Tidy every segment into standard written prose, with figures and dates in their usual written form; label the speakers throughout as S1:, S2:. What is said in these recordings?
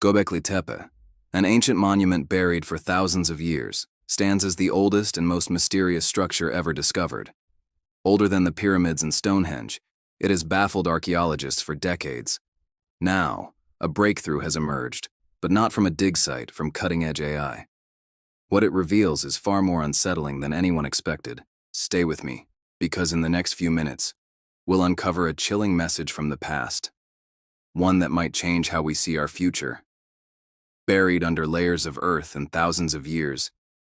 S1: Göbekli Tepe, an ancient monument buried for thousands of years, stands as the oldest and most mysterious structure ever discovered. Older than the pyramids and Stonehenge, it has baffled archaeologists for decades. Now, a breakthrough has emerged, but not from a dig site, from cutting-edge AI. What it reveals is far more unsettling than anyone expected. Stay with me, because in the next few minutes, we'll uncover a chilling message from the past, one that might change how we see our future. Buried under layers of earth and thousands of years,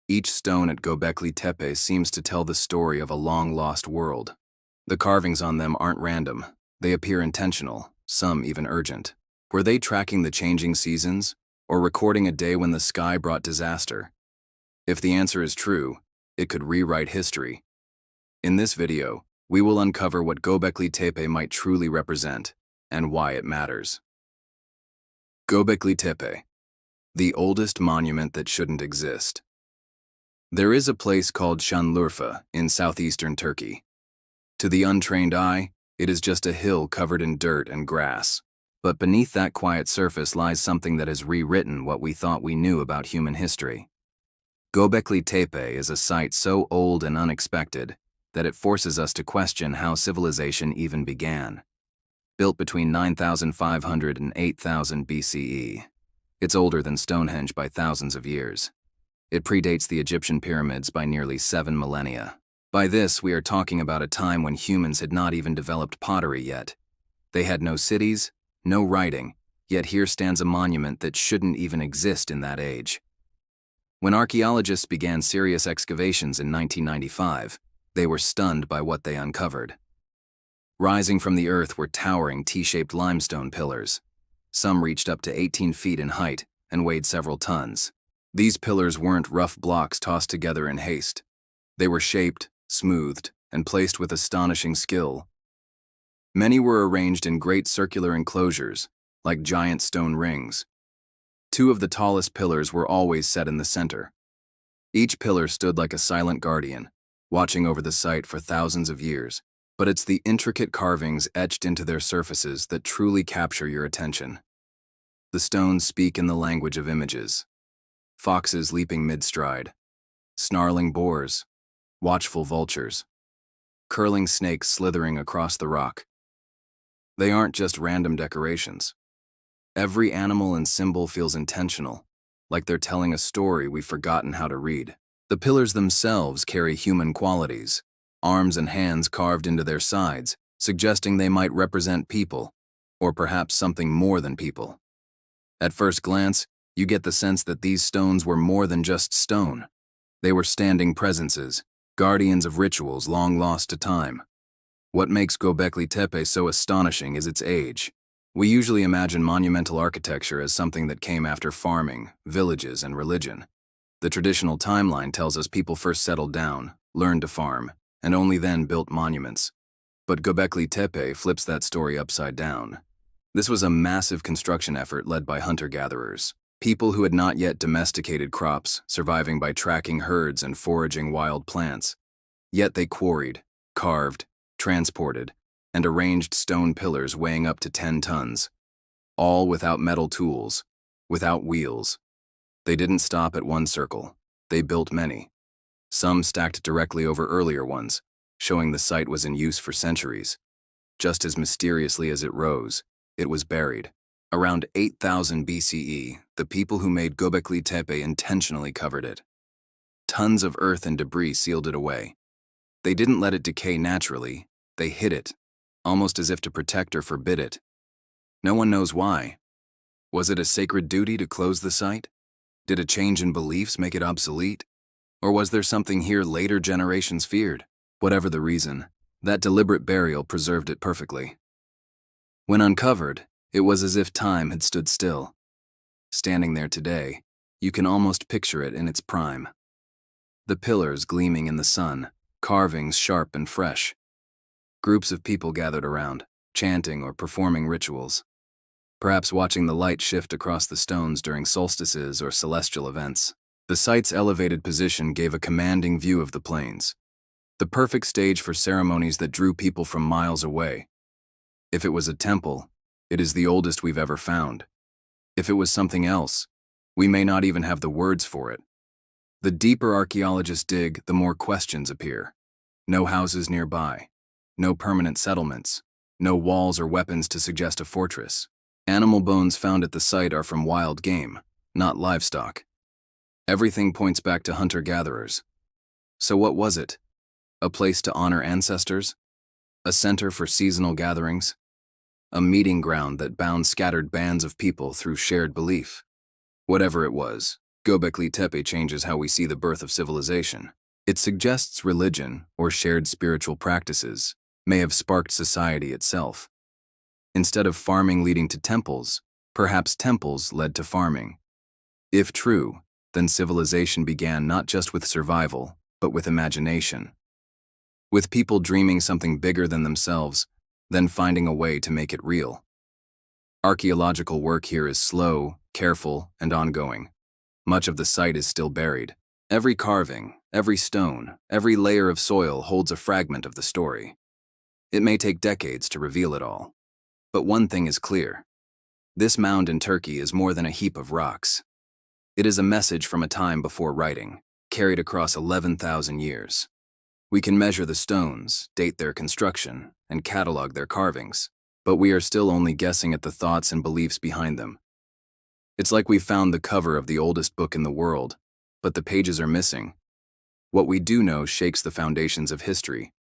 S1: each stone at Göbekli Tepe seems to tell the story of a long-lost world. The carvings on them aren't random. They appear intentional, some even urgent. Were they tracking the changing seasons, or recording a day when the sky brought disaster? If the answer is true, it could rewrite history. In this video, we will uncover what Göbekli Tepe might truly represent, and why it matters. Göbekli Tepe, the oldest monument that shouldn't exist. There is a place called Şanlıurfa in southeastern Turkey. To the untrained eye, it is just a hill covered in dirt and grass. But beneath that quiet surface lies something that has rewritten what we thought we knew about human history. Göbekli Tepe is a site so old and unexpected that it forces us to question how civilization even began. Built between 9,500 and 8,000 BCE, it's older than Stonehenge by thousands of years. It predates the Egyptian pyramids by nearly 7 millennia. By this, we are talking about a time when humans had not even developed pottery yet. They had no cities, no writing, yet here stands a monument that shouldn't even exist in that age. When archaeologists began serious excavations in 1995, they were stunned by what they uncovered. Rising from the earth were towering T-shaped limestone pillars. Some reached up to 18 feet in height and weighed several tons. These pillars weren't rough blocks tossed together in haste. They were shaped, smoothed, and placed with astonishing skill. Many were arranged in great circular enclosures, like giant stone rings. Two of the tallest pillars were always set in the center. Each pillar stood like a silent guardian, watching over the site for thousands of years. But it's the intricate carvings etched into their surfaces that truly capture your attention. The stones speak in the language of images. Foxes leaping mid-stride, snarling boars, watchful vultures, curling snakes slithering across the rock. They aren't just random decorations. Every animal and symbol feels intentional, like they're telling a story we've forgotten how to read. The pillars themselves carry human qualities, arms and hands carved into their sides, suggesting they might represent people, or perhaps something more than people. At first glance, you get the sense that these stones were more than just stone. They were standing presences, guardians of rituals long lost to time. What makes Göbekli Tepe so astonishing is its age. We usually imagine monumental architecture as something that came after farming, villages, and religion. The traditional timeline tells us people first settled down, learned to farm, and only then built monuments. But Göbekli Tepe flips that story upside down. This was a massive construction effort led by hunter-gatherers, people who had not yet domesticated crops, surviving by tracking herds and foraging wild plants. Yet they quarried, carved, transported, and arranged stone pillars weighing up to 10 tons, all without metal tools, without wheels. They didn't stop at one circle. They built many. Some stacked directly over earlier ones, showing the site was in use for centuries. Just as mysteriously as it rose, it was buried. Around 8,000 BCE, the people who made Göbekli Tepe intentionally covered it. Tons of earth and debris sealed it away. They didn't let it decay naturally. They hid it, almost as if to protect or forbid it. No one knows why. Was it a sacred duty to close the site? Did a change in beliefs make it obsolete? Or was there something here later generations feared? Whatever the reason, that deliberate burial preserved it perfectly. When uncovered, it was as if time had stood still. Standing there today, you can almost picture it in its prime. The pillars gleaming in the sun, carvings sharp and fresh. Groups of people gathered around, chanting or performing rituals, perhaps watching the light shift across the stones during solstices or celestial events. The site's elevated position gave a commanding view of the plains, the perfect stage for ceremonies that drew people from miles away. If it was a temple, it is the oldest we've ever found. If it was something else, we may not even have the words for it. The deeper archaeologists dig, the more questions appear. No houses nearby, no permanent settlements, no walls or weapons to suggest a fortress. Animal bones found at the site are from wild game, not livestock. Everything points back to hunter-gatherers. So what was it? A place to honor ancestors? A center for seasonal gatherings? A meeting ground that bound scattered bands of people through shared belief? Whatever it was, Göbekli Tepe changes how we see the birth of civilization. It suggests religion or shared spiritual practices may have sparked society itself. Instead of farming leading to temples, perhaps temples led to farming. If true, then civilization began not just with survival, but with imagination. With people dreaming something bigger than themselves, then finding a way to make it real. Archaeological work here is slow, careful, and ongoing. Much of the site is still buried. Every carving, every stone, every layer of soil holds a fragment of the story. It may take decades to reveal it all. But one thing is clear. This mound in Turkey is more than a heap of rocks. It is a message from a time before writing, carried across 11,000 years. We can measure the stones, date their construction, and catalog their carvings, but we are still only guessing at the thoughts and beliefs behind them. It's like we found the cover of the oldest book in the world, but the pages are missing. What we do know shakes the foundations of history.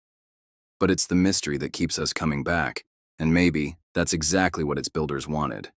S1: But it's the mystery that keeps us coming back, and maybe that's exactly what its builders wanted.